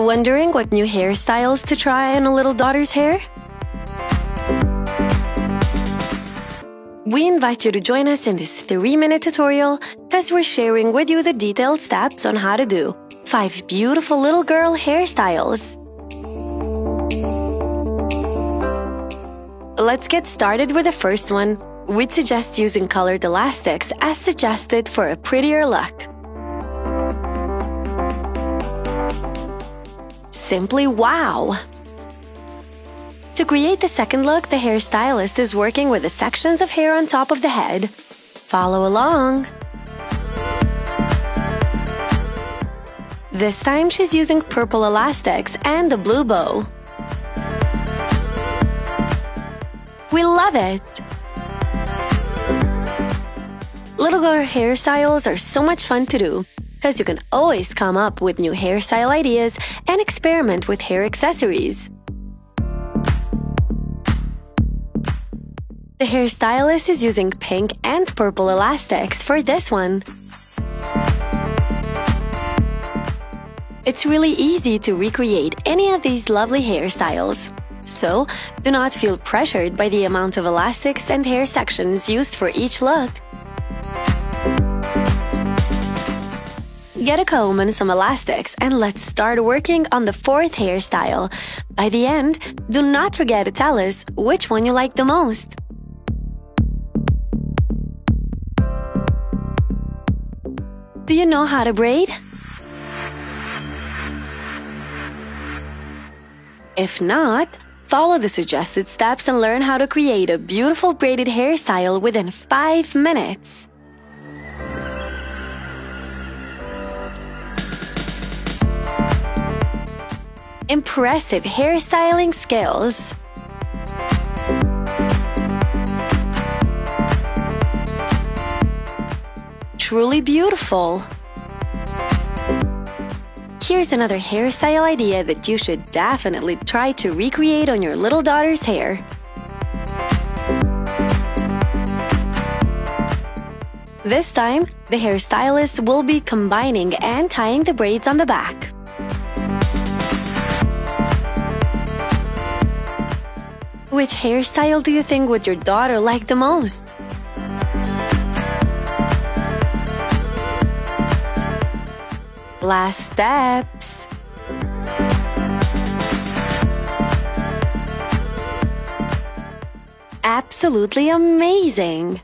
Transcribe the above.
Wondering what new hairstyles to try on a little daughter's hair? We invite you to join us in this 3-minute tutorial as we're sharing with you the detailed steps on how to do 5 beautiful little girl hairstyles. Let's get started with the first one. We'd suggest using colored elastics as suggested for a prettier look. Simply wow! To create the second look, the hairstylist is working with the sections of hair on top of the head. Follow along. This time she's using purple elastics and a blue bow. We love it! Little girl hairstyles are so much fun to do, because you can always come up with new hairstyle ideas and experiment with hair accessories. The hairstylist is using pink and purple elastics for this one. It's really easy to recreate any of these lovely hairstyles, so do not feel pressured by the amount of elastics and hair sections used for each look. Get a comb and some elastics and let's start working on the 4th hairstyle. By the end, do not forget to tell us which one you like the most. Do you know how to braid? If not, follow the suggested steps and learn how to create a beautiful braided hairstyle within 5 minutes. Impressive hairstyling skills! Truly beautiful! Here's another hairstyle idea that you should definitely try to recreate on your little daughter's hair. This time, the hairstylist will be combining and tying the braids on the back. Which hairstyle do you think would your daughter like the most? Last steps. Absolutely amazing!